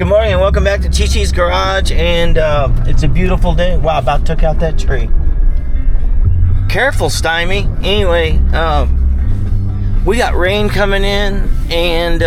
Good morning and welcome back to Chi-Chi's Garage, and it's a beautiful day. Wow, about took out that tree. Careful, Stymie. Anyway, we got rain coming in, and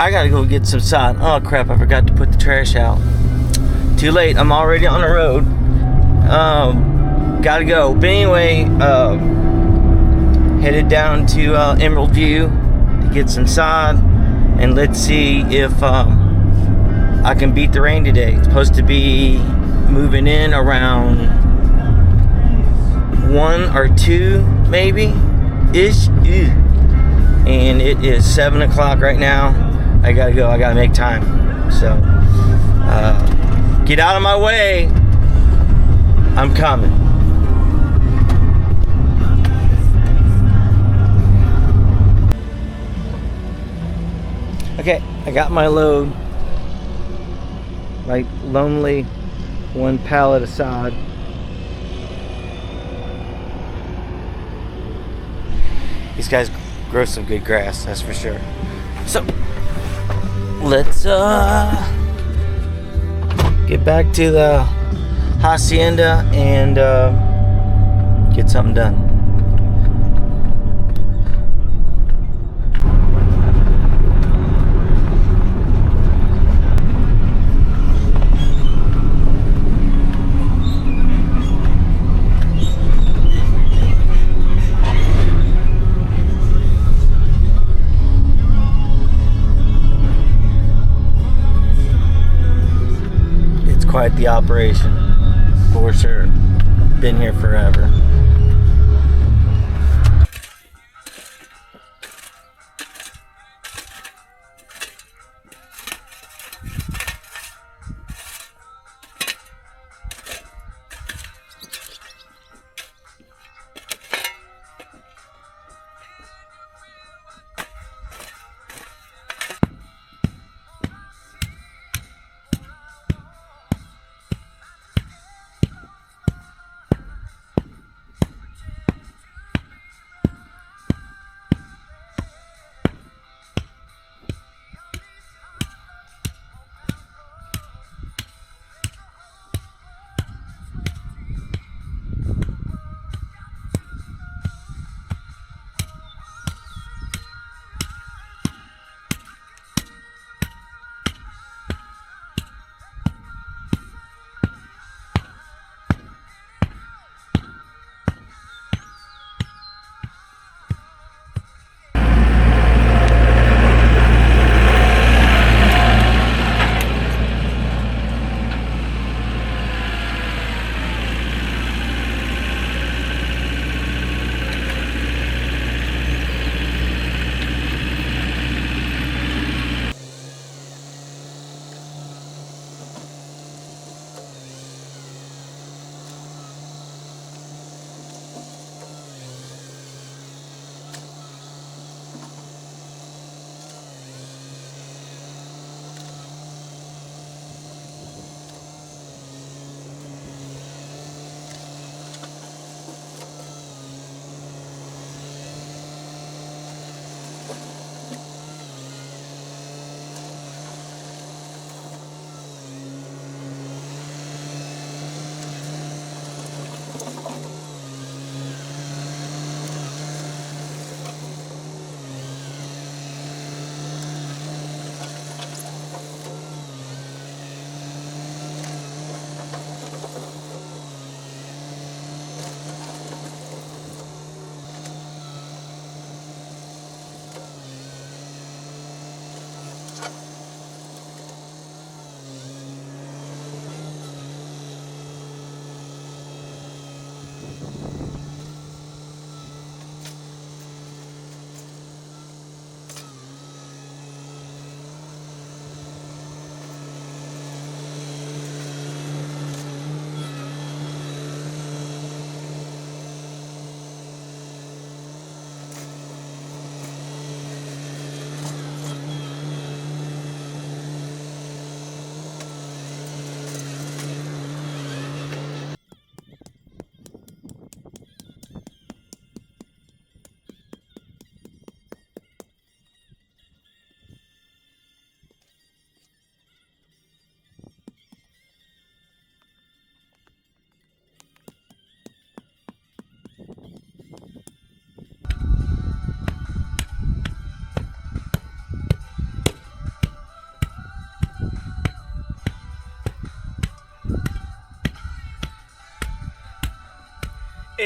I gotta go get some sod. Oh crap, I forgot to put the trash out. Too late, I'm already on the road. Gotta go. But anyway, headed down to Emerald View to get some sod. And let's see if I can beat the rain today. It's supposed to be moving in around 1 or 2, maybe, ish. And it is 7 o'clock right now. I gotta go. I gotta make time. So, get out of my way. I'm coming. Okay, I got my load. My lonely 1 pallet of sod. These guys grow some good grass, that's for sure. So, let's get back to the hacienda and get something done. Quite the operation, for sure. Been here forever.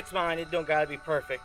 It's mine. It don't gotta be perfect.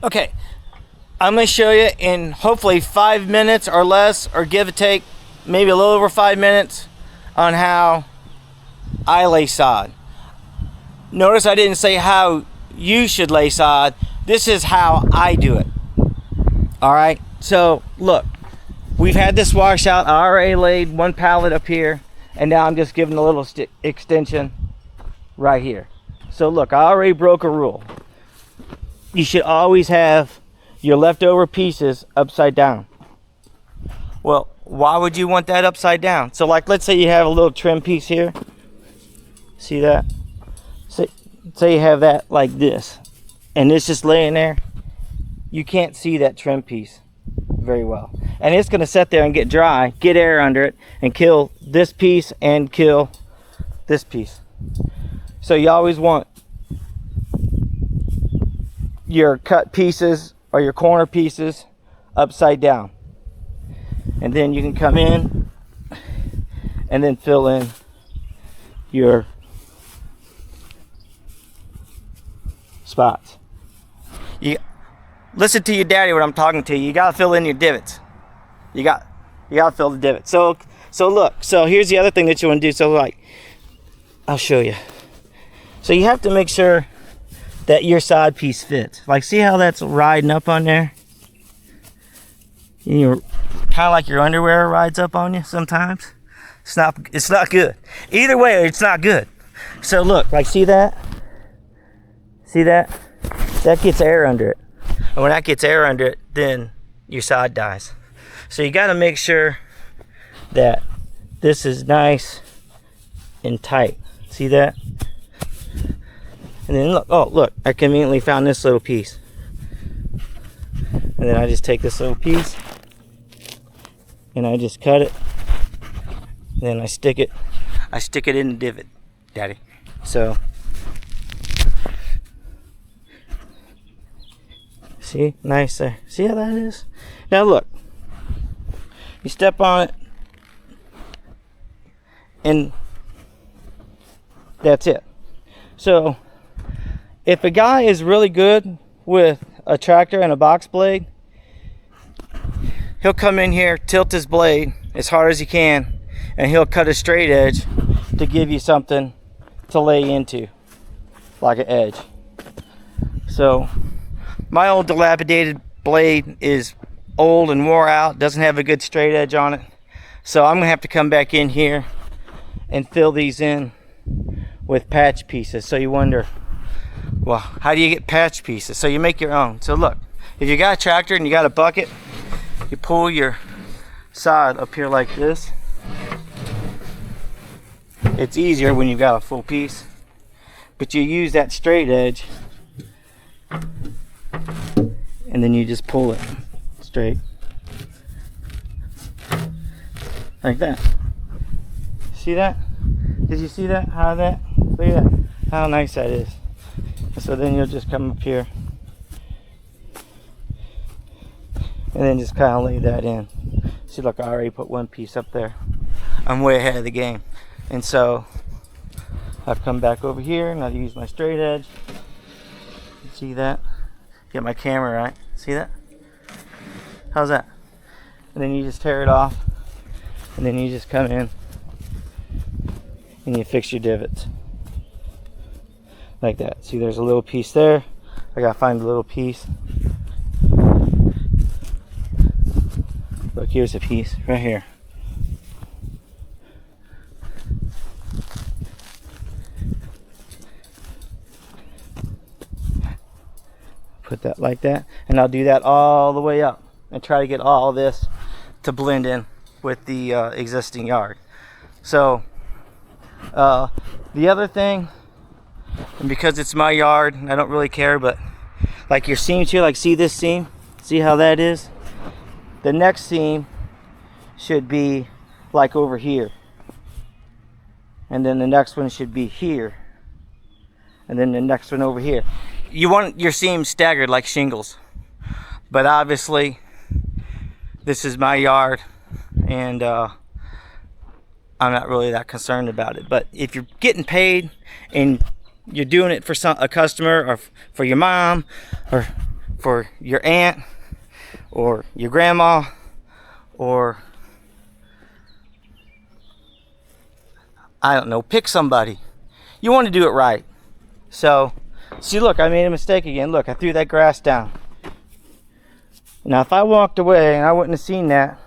Okay, I'm going to show you in hopefully 5 minutes or less, or give or take maybe a little over 5 minutes, on how I lay sod. Notice I didn't say how you should lay sod. This is how I do it. Alright, so look, we've had this washout. I already laid one pallet up here, and now I'm just giving a little extension right here. So look, I already broke a rule. You should always have your leftover pieces upside down. Well, why would you want that upside down? So like, let's say you have a little trim piece here. See that? Say you have that like this, and it's just laying there. You can't see that trim piece very well. And it's gonna sit there and get dry, get air under it, and kill this piece and kill this piece. So you always want your cut pieces or your corner pieces upside down, and then you can come in and then fill in your spots. You listen to your daddy when I'm talking to you. You gotta fill in your divots. You gotta fill the divots. So look, so here's the other thing that you want to do. So like, I'll show you. So you have to make sure that your side piece fits. Like, see how that's riding up on there? You're kind of like your underwear rides up on you sometimes. It's not good. Either way, it's not good. So look, like, see that? See that? That gets air under it. And when that gets air under it, then your side dies. So you got to make sure that this is nice and tight. See that? And then look, oh look, I conveniently found this little piece. And then I just take this little piece and I just cut it. And then I stick it in the divot, Daddy. So see, nice there. See how that is? Now look, you step on it and that's it. So if a guy is really good with a tractor and a box blade, he'll come in here, tilt his blade as hard as he can, and he'll cut a straight edge to give you something to lay into, like an edge. So my old dilapidated blade is old and wore out, doesn't have a good straight edge on it. So I'm gonna have to come back in here and fill these in with patch pieces. So you wonder, well, how do you get patch pieces? So you make your own. So look, if you got a tractor and you got a bucket, you pull your sod up here like this. It's easier when you've got a full piece, but you use that straight edge and then you just pull it straight like that. See that? Did you see that? Look at that, how nice that is. So then you'll just come up here and then just kind of lay that in. See, look, I already put one piece up there. I'm way ahead of the game. And so I've come back over here and I'll use my straight edge. See that? Get my camera right. See that? How's that? And then you just tear it off, and then you just come in and you fix your divots like that. See, there's a little piece there. I gotta find a little piece. Look, here's a piece right here. Put that like that, and I'll do that all the way up and try to get all this to blend in with the existing yard. So the other thing, and because it's my yard, I don't really care, but like your seams here, like see this seam, see how that is? The next seam should be like over here, and then the next one should be here, and then the next one over here. You want your seams staggered like shingles, but obviously this is my yard, and I'm not really that concerned about it. But if you're getting paid and you're doing it for a customer, or for your mom, or for your aunt, or your grandma, or I don't know, pick somebody, you want to do it right. So see, look, I made a mistake again. Look, I threw that grass down. Now if I walked away and I wouldn't have seen that,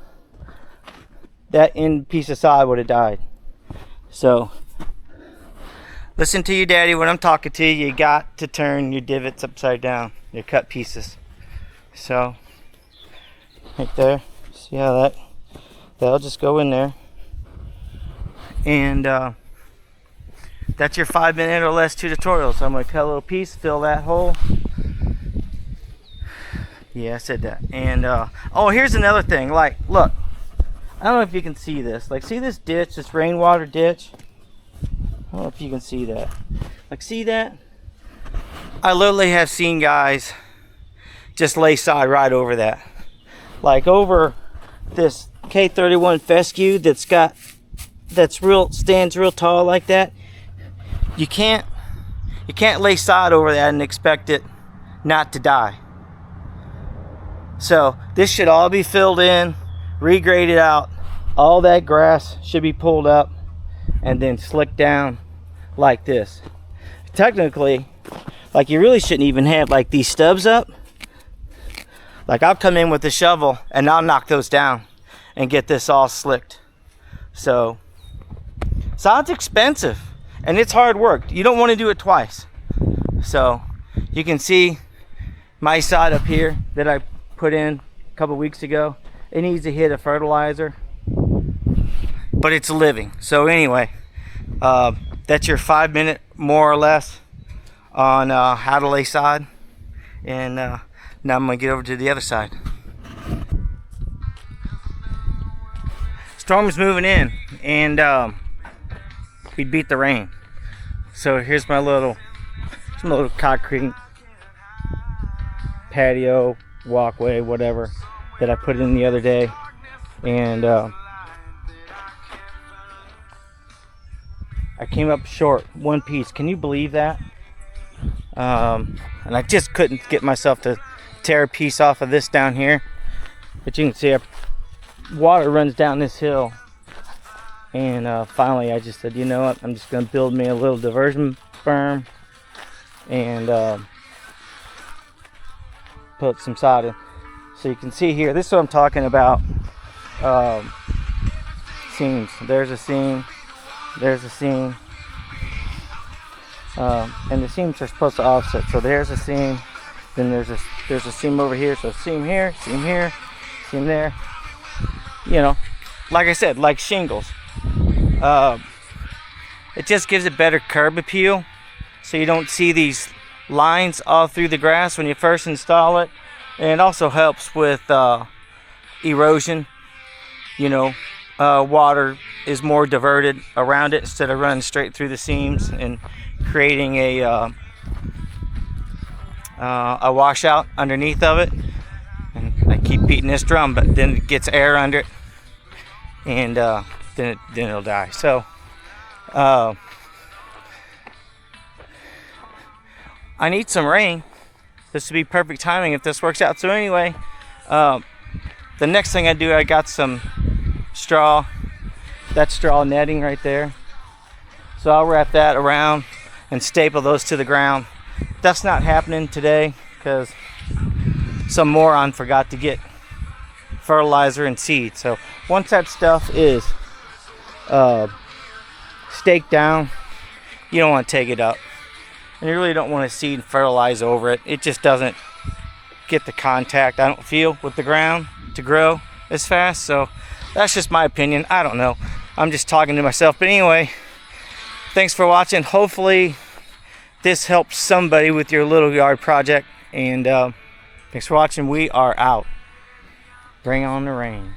that end piece of sod would have died. So listen to your daddy when I'm talking to you. You got to turn your divots upside down, your cut pieces. So right there, see how that'll just go in there, and that's your 5-minute or less tutorial. So I'm going to cut a little piece, fill that hole. Yeah, I said that. And oh, here's another thing. Like, look, I don't know if you can see this. Like, see this ditch, this rainwater ditch? I don't know if you can see that. Like, see that? I literally have seen guys just lay sod right over that. Like over this K31 fescue stands real tall like that. You can't lay sod over that and expect it not to die. So this should all be filled in, regraded out. All that grass should be pulled up and then slicked down like this. Technically, like, you really shouldn't even have like these stubs up. Like, I'll come in with a shovel and I'll knock those down and get this all slicked. So sod's expensive and it's hard work. You don't want to do it twice. So you can see my sod up here that I put in a couple weeks ago. It needs a hit of fertilizer, but it's living. So anyway, that's your 5-minute more or less on how to lay sod. And now I'm gonna get over to the other side. Storm's moving in, and we beat the rain. So here's my little concrete patio, walkway, whatever, that I put in the other day. And I came up short one piece. Can you believe that? And I just couldn't get myself to tear a piece off of this down here. But you can see water runs down this hill. And finally I just said, you know what, I'm just going to build me a little diversion berm and put some sod in. So you can see here, this is what I'm talking about. Seams. There's a seam. there's a seam. And the seams are supposed to offset. So there's a seam, then there's a seam over here. So seam here, seam here, seam there. You know, like I said, like shingles. It just gives it better curb appeal, so you don't see these lines all through the grass when you first install it. And it also helps with erosion. You know, water is more diverted around it instead of running straight through the seams and creating a washout underneath of it. And I keep beating this drum, but then it gets air under it, and then it'll die. So I need some rain. This would be perfect timing if this works out. So anyway, the next thing I do, I got some straw. That's straw netting right there. So I'll wrap that around and staple those to the ground. That's not happening today because some moron forgot to get fertilizer and seed. So once that stuff is staked down, you don't want to take it up, and you really don't want to seed and fertilize over it. It just doesn't get the contact, I don't feel, with the ground to grow as fast. So that's just my opinion. I don't know, I'm just talking to myself. But anyway, thanks for watching. Hopefully this helps somebody with your little yard project, and thanks for watching. We are out. Bring on the rain.